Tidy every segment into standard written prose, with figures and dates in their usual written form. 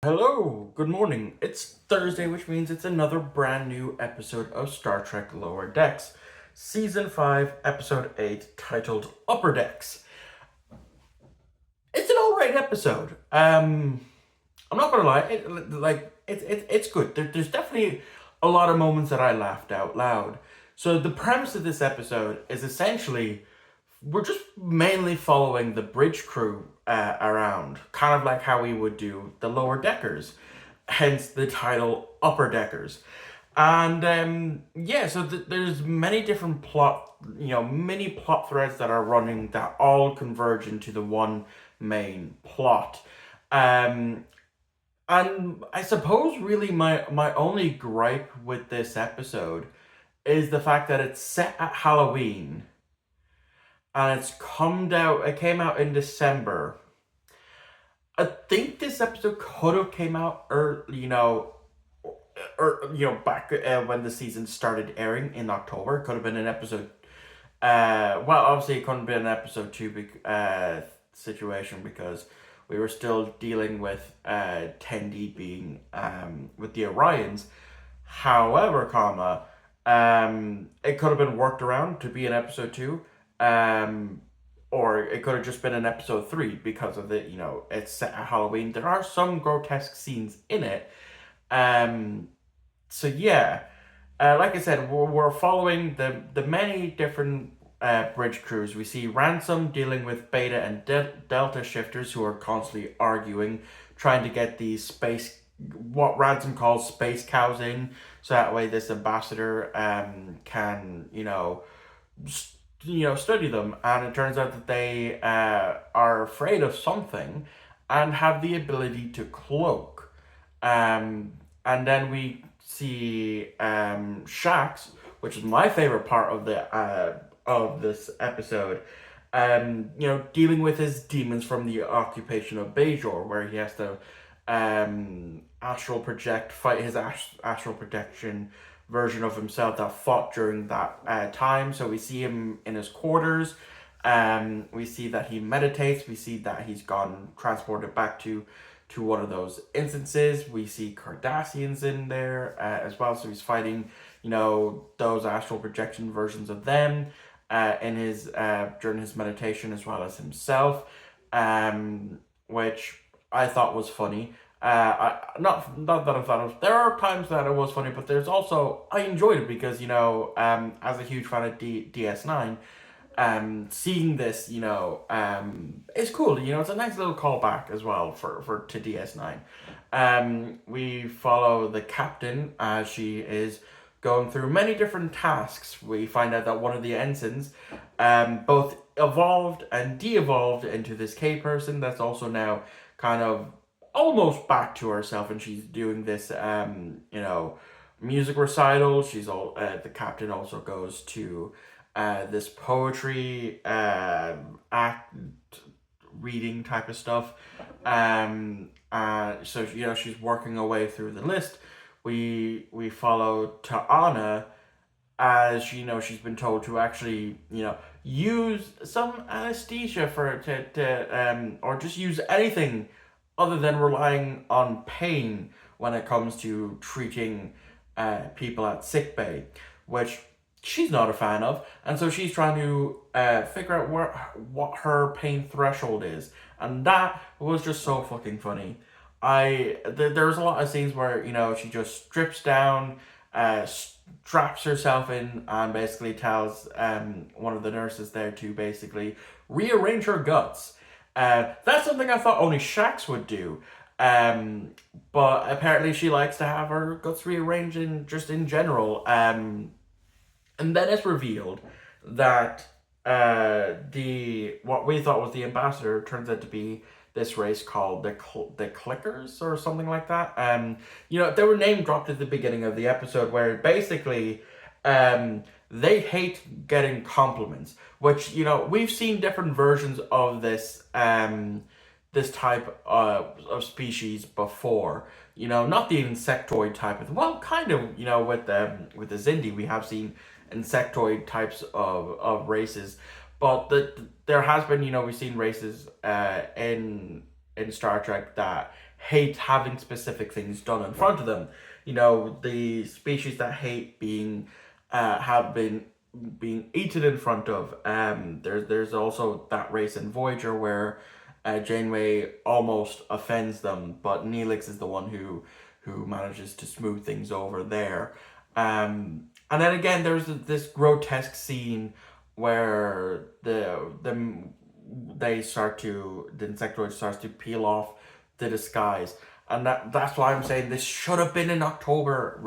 Hello, good morning. It's Thursday, which means it's another brand new episode of Star Trek Lower Decks, Season 5, Episode 8, titled Upper Decks. It's an alright episode. I'm not gonna lie, it's good. There's definitely a lot of moments that I laughed out loud. So the premise of this episode is essentially we're just mainly following the bridge crew around, kind of like how we would do the lower deckers, hence the title Upper Deckers. And yeah, so there's many different mini plot threads that are running that all converge into the one main plot. Um, and I suppose really my only gripe with this episode is the fact that it's set at Halloween and it came out in December. I think this episode could have came out early, back when the season started airing in October. Could have been an episode. Well, obviously it couldn't have been an episode two situation because we were still dealing with Tendi being with the Orions. However, it could have been worked around to be an episode two. Um, or it could have just been an episode three because of it's set at Halloween. There are some grotesque scenes in it. Um, so yeah, like I said, we're following the many different bridge crews. We see Ransom dealing with Beta and Delta shifters who are constantly arguing, trying to get these what Ransom calls space cows in, so that way this ambassador can study them, and it turns out that they are afraid of something and have the ability to cloak. And then we see Shax, which is my favorite part of this episode. Dealing with his demons from the occupation of Bajor, where he has to astral project, fight his astral projection version of himself that fought during that time. So we see him in his quarters. We see that he meditates. We see that he's gone transported back to one of those instances. We see Cardassians in there as well. So he's fighting, those astral projection versions of them in his during his meditation as well as himself, which I thought was funny. Not that I thought there are times that it was funny, but there's also I enjoyed it because as a huge fan of DS9, seeing this is cool. It's a nice little callback as well for to DS9. We follow the captain as she is going through many different tasks. We find out that one of the ensigns both evolved and de-evolved into this K person that's also now kind of almost back to herself, and she's doing this music recital. She's all the captain also goes to this poetry act reading type of stuff. So she's working her way through the list. We follow Ta'ana as she's been told to actually use some anesthesia for to or just use anything other than relying on pain when it comes to treating people at sickbay, which she's not a fan of, and so she's trying to figure out what her pain threshold is, and that was just so fucking funny. There's a lot of scenes where she just strips down, straps herself in, and basically tells one of the nurses there to basically rearrange her guts. That's something I thought only Shax would do. But apparently she likes to have her guts rearranged in general. And then it's revealed that the what we thought was the ambassador turns out to be this race called the Clickers or something like that. They were name dropped at the beginning of the episode where basically they hate getting compliments, which we've seen different versions of this type of species before. Not the insectoid type of well, kind of with the Zindi we have seen insectoid types of races, but there has been we've seen races in Star Trek that hate having specific things done in front of them. You know, the species that hate being have been being eaten in front of. There's also that race in Voyager where Janeway almost offends them, but Neelix is the one who manages to smooth things over there. And then again, there's this grotesque scene where the insectoid starts to peel off the disguise, and that's why I'm saying this should have been an October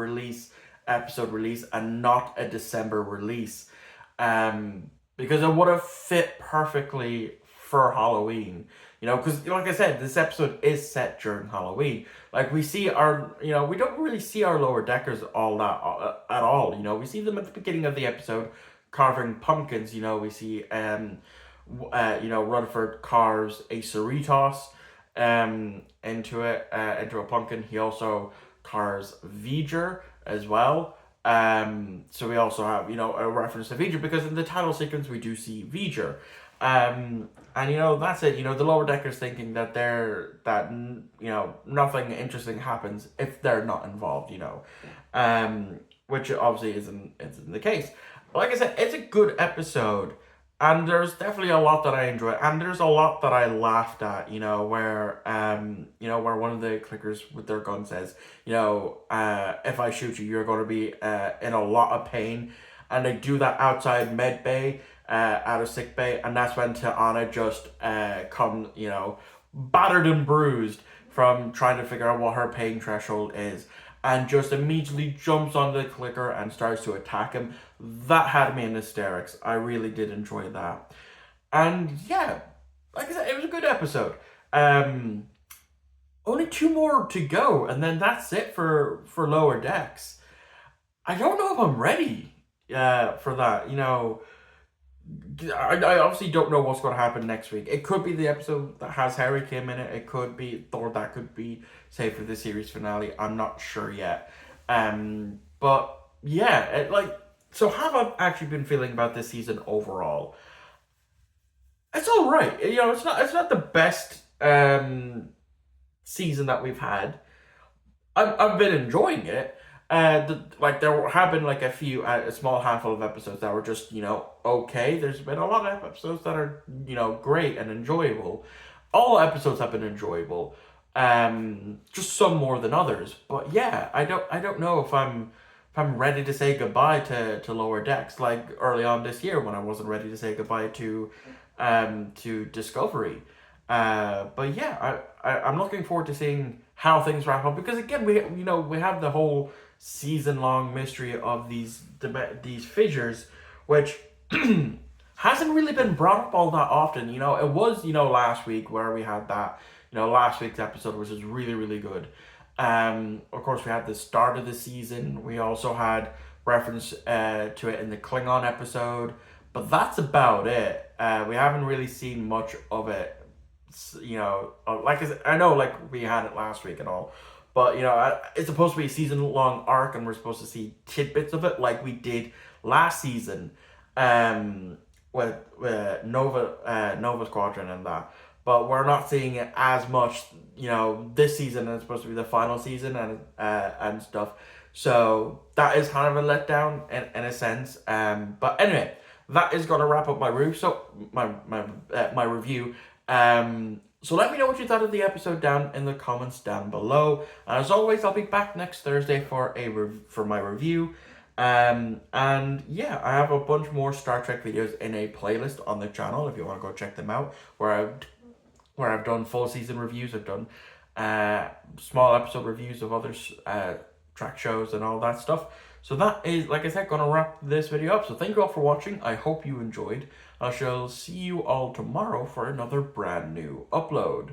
episode release and not a December release, because it would have fit perfectly for Halloween. You know, because like I said, this episode is set during Halloween. Like we see we don't really see our lower deckers all that at all. You know, we see them at the beginning of the episode carving pumpkins. You know, we see Rutherford carves a Cerritos into a pumpkin. He also carves V'ger as well. So we also have, a reference to V'ger because in the title sequence we do see V'ger. And that's it. The lower deckers thinking that nothing interesting happens if they're not involved. Which obviously isn't the case. Like I said, it's a good episode, and there's definitely a lot that I enjoy, and there's a lot that I laughed at. Where one of the clickers with their gun says, if I shoot you, you're going to be in a lot of pain, and they do that outside med bay. Out of sick bay, and that's when T'Ana just come, battered and bruised from trying to figure out what her pain threshold is, and just immediately jumps on the clicker and starts to attack him. That had me in hysterics. I really did enjoy that. And yeah, like I said, it was a good episode. Only 2 more to go, and then that's it for Lower Decks. I don't know if I'm ready for that, I obviously don't know what's going to happen next week. It could be the episode that has Harry Kim in it. It could be, or that could be, say, for the series finale. I'm not sure yet. But yeah, so how have I actually been feeling about this season overall? It's all right. It's not the best season that we've had. I've been enjoying it. There have been a small handful of episodes that were just okay. There's been a lot of episodes that are great and enjoyable. All episodes have been enjoyable, just some more than others. But yeah, I don't know if I'm ready to say goodbye to Lower Decks like early on this year when I wasn't ready to say goodbye to Discovery. But yeah, I'm looking forward to seeing how things wrap up, because again we have the whole season-long mystery of these fissures, which hasn't really been brought up all that often. It was last week where we had that last week's episode, which is really, really good. Of course, we had the start of the season. We also had reference to it in the Klingon episode, but that's about it. We haven't really seen much of it. Like I know, we had it last week and all, but it's supposed to be a season-long arc, and we're supposed to see tidbits of it, like we did last season, with Nova Squadron and that. But we're not seeing it as much, this season, and it's supposed to be the final season and stuff. So that is kind of a letdown in a sense. But anyway, that is gonna wrap up my review. So my review. So let me know what you thought of the episode down in the comments down below. And as always, I'll be back next Thursday for my review. And yeah, I have a bunch more Star Trek videos in a playlist on the channel if you want to go check them out, where I've done full season reviews. I've done small episode reviews of other track shows and all that stuff. So that is, like I said, gonna wrap this video up. So thank you all for watching. I hope you enjoyed. I shall see you all tomorrow for another brand new upload.